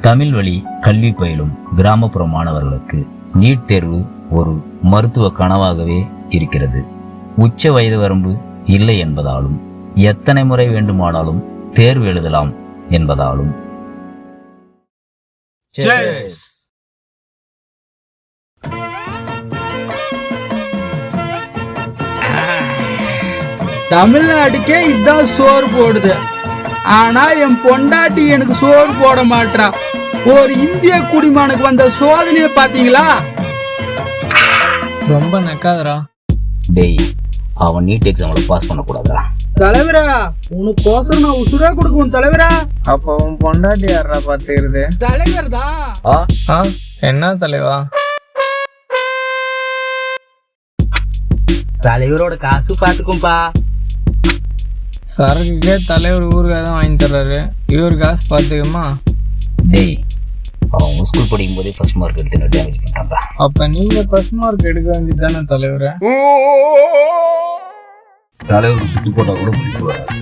தமிழ் வழி கல்வி பயிலும் கிராமப்புற மாணவர்களுக்கு நீட் தேர்வு ஒரு மருத்துவ கனவாகவே இருக்கிறது. உச்ச வயது வரம்பு இல்லை என்பதாலும் எத்தனை முறை வேண்டுமானாலும் தேர்வு எழுதலாம் என்பதாலும் தமிழ்நாட்டுக்கே இதான் சோறு போடுது. ஆனா என் பொண்டாட்டி எனக்கு சோறு போட மாட்டா. ஒரு இந்திய குடிமகனுக்கு வந்த சோதனையை பாத்தீங்களா? ரொம்ப நக்காதரா. டேய், அவன் நீட் எக்ஸாம்ல பாஸ் பண்ணக்கூடாதா? தலைவரா, உனக்கோசரம் நான் உசுரா கொடுக்கும் தலைவரா. அப்ப உன் பொண்டாட்டி யாரா பாத்துக்கிறது? தலைவர் தான். என்ன தலைவா? தலைவரோட காசு பாத்துக்கும்பா. சரக்குக்கே தலைவர் ஊருக்காக தான் வாங்கி தர்றாரு, இவர் காசு பாத்துக்கமா? டேய், அவன் ஸ்கூல் படிக்கும் போதே ஃபர்ஸ்ட் மார்க் எடுத்து டேமேஜ் பண்ணிட்டான்டா. அப்ப நீங்க ஃபர்ஸ்ட் மார்க் எடுக்க வேண்டியது தானே தலைவரை? தலைவர் சுட்டு போட்டா கூட பிடிட்டு வராது.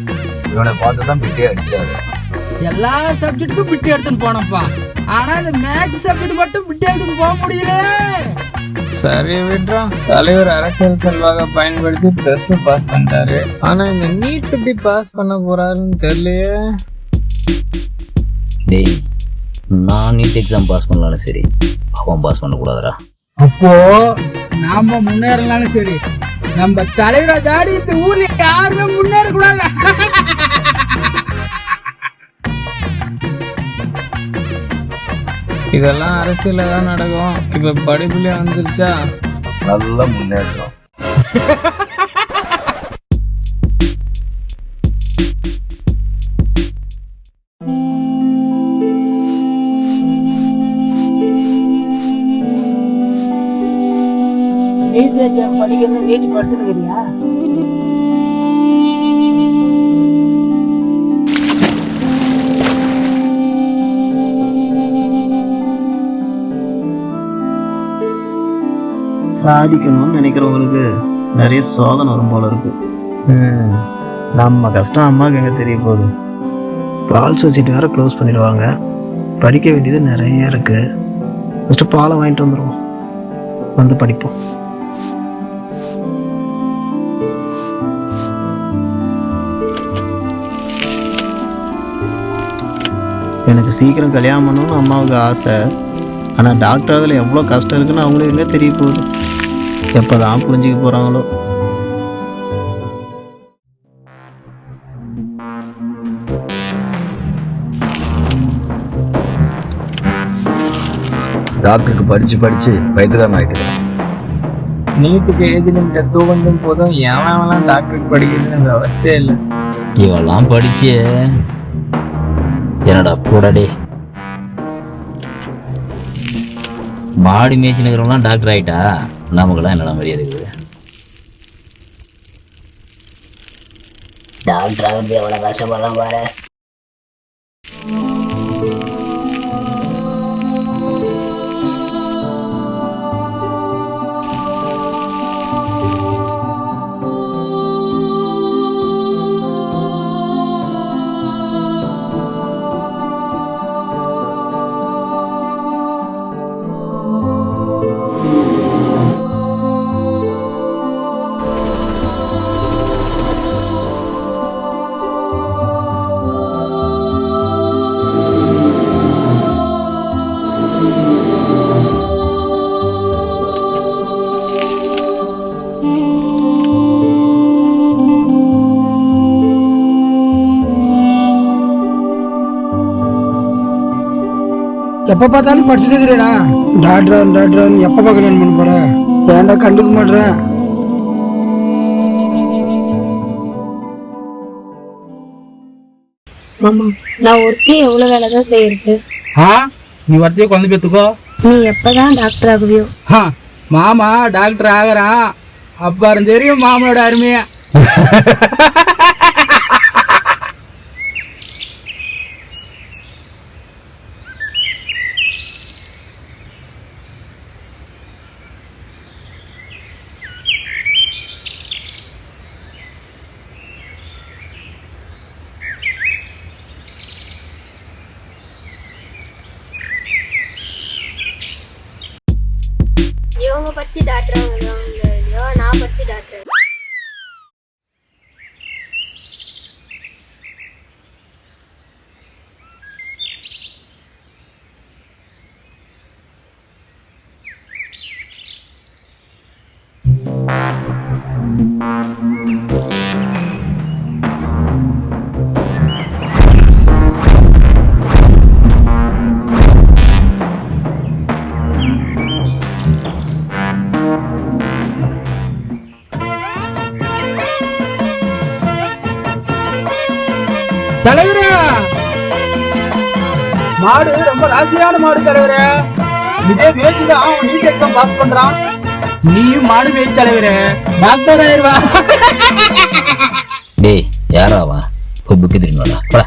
இவனை பார்த்துதான் பிட்டே அடிச்சாரு. எல்லா சப்ஜெக்டுக்கும் பிட்டு எடுத்துன்னு போனப்பா. ஆனா இந்த மேத்ஸ் சப்ஜெக்ட் மட்டும் பிட்டு எடுத்துன்னு போக முடியல. சரி விட்றா. தலைவர் அரசியல் செல்வாக பயன்படுத்தி பிளஸ் 2 பாஸ் பண்ணிட்டாரு. ஆனா இந்த நீட் எப்படி பாஸ் பண்ண போறாருன்னு தெரியலையே. டேய், நான் நீட் எக்ஸாம் பாஸ் பண்ணலாலும் சரி, அவன் பாஸ் பண்ணக்கூடாதரா. அப்போ நாம முன்னேறலாலும் சரி, நம்ம தலைவரை தாடி இந்த ஊர்ல யாருமே முன்னேற கூடாது. இதெல்லாம் அரசியல தான் நடக்கும். இப்ப படிப்புலயே வந்துருச்சா? நல்ல முன்னேற்றம். நீட் எக்ஸாம் படிக்கணும் நீட் படுத்துனுக்கிறியா? சாதிக்கணும்னு நினைக்கிறவங்களுக்கு நிறைய சோதனை வரும் போல இருக்கு. நம்ம கஷ்டம் அம்மாவுக்கு எங்கே தெரிய போகுது? பால் சொசைட்டி வேறு க்ளோஸ் பண்ணிடுவாங்க. படிக்க வேண்டியது நிறைய இருக்கு. ஃபஸ்ட்டு பாலை வாங்கிட்டு வந்துடுவோம், வந்து படிப்போம். எனக்கு சீக்கிரம் கல்யாணம் பண்ணணும்னு அம்மாவுக்கு ஆசை. ஆனால் டாக்டர் அதில் எவ்வளோ கஷ்டம் இருக்குன்னு அவங்களுக்கு எங்கே தெரிய போகுது? எப்போ தான் புரிஞ்சுக்க போகிறாங்களோ? டாக்டருக்கு படிச்சு படிச்சு வயதுதான் ஆயிட்டு. நீட்டுக்கு ஏஜ் லிமிட்ட தூண்டும் போதும் எவன்லாம் டாக்டருக்கு படிக்கிறதுன்னு அவஸ்தையே இல்லை. இவெல்லாம் படிச்சு என்னடா கூடடே மாடி மேய்ச்சினுக்கிறவங்களாம் டாக்டர் ஆயிட்டா, நமக்குலாம் என்னடா மரியாதை இருக்குது? டாக்டர் ஆகுறது எவ்வளவு கஷ்டப்படுறான் பாரு. எப்ப பார்த்தாலும் படிச்சுட்டு இருக்கிறேடா. டாக்டர் எப்ப கல்யாணம் பண்ண போற? ஏன்டா கண்டுக்க மாட்டேற? மாமா, நான் ஒருத்தி எவ்வளவு வேலைதான் செய்யறது? நீ வரத்தையே குழந்தை பேத்துக்கோ. நீ எப்பதான் டாக்டர் ஆகுவியோ? மாமா டாக்டர் ஆகிறான், அப்பாரும் தெரியும் மாமனோட அருமையா. அவன் படிச்சு டாக்டர் இல்லையோ நான் படிச்சு டாக்டர். தலைவரே, மாடு ரொம்ப ராசியான மாடு தலைவரே. இதே வேச்சுதான் அவன் நீட் எக்ஸாம் பாஸ் பண்றான். நீயும் மாடு மேய் தலைவரே, டாக்டர் ஆயிருவா. டேய் யாராவா புக்கு திரும்பிடா போடா.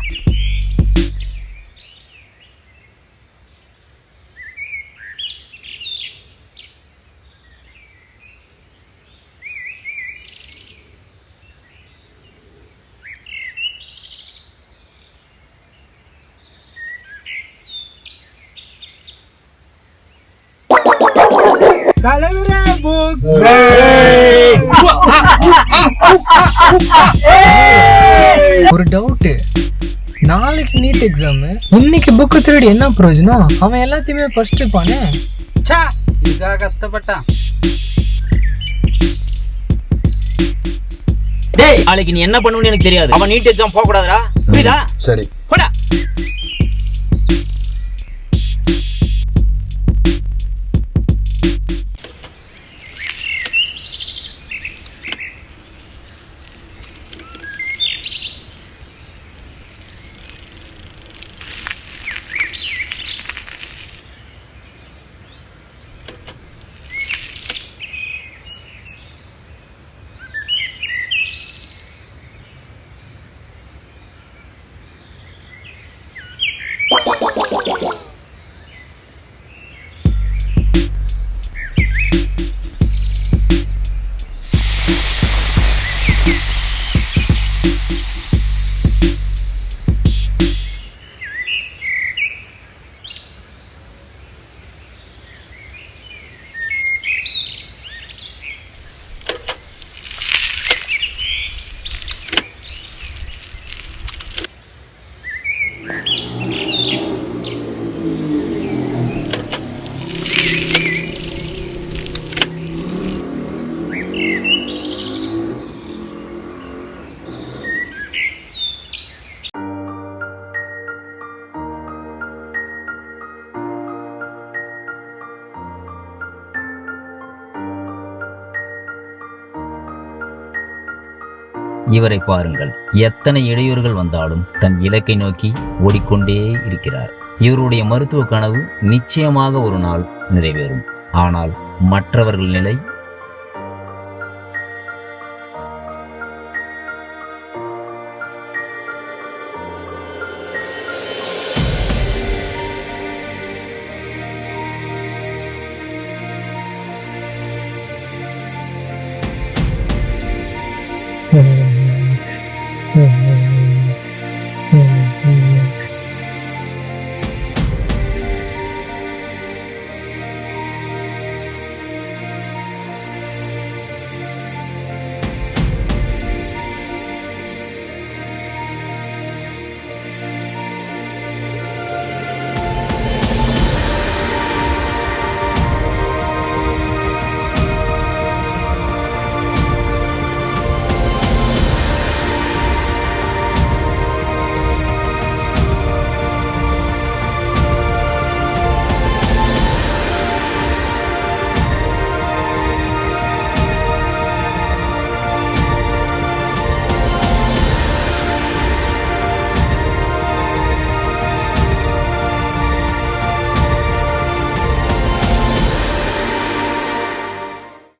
தலைவரே book. ஒரு டவுட்டு, நாளைக்கு நீட் எக்ஸாம், இன்னைக்கு புக்கு திருடி என்ன பிரயோஜனம்? அவன் எல்லாத்தையுமே ஃபர்ஸ்ட் பானே. ச்சே, இதுக்காக கஷ்டப்பட்டான். டேய் நாளைக்கு நீ என்ன பண்ணுவன்னு எனக்கு தெரியாது. அவன் நீட் எக்ஸாம் போக கூடாதுடா, புரியுதா? சரி. போடா. இவரை பாருங்கள், எத்தனை இடையூறுகள் வந்தாலும் தன் இலக்கை நோக்கி ஓடிக்கொண்டே இருக்கிறார். இவருடைய மருத்துவ கனவு நிச்சயமாக ஒரு நாள் நிறைவேறும். ஆனால் மற்றவர்கள் நிலை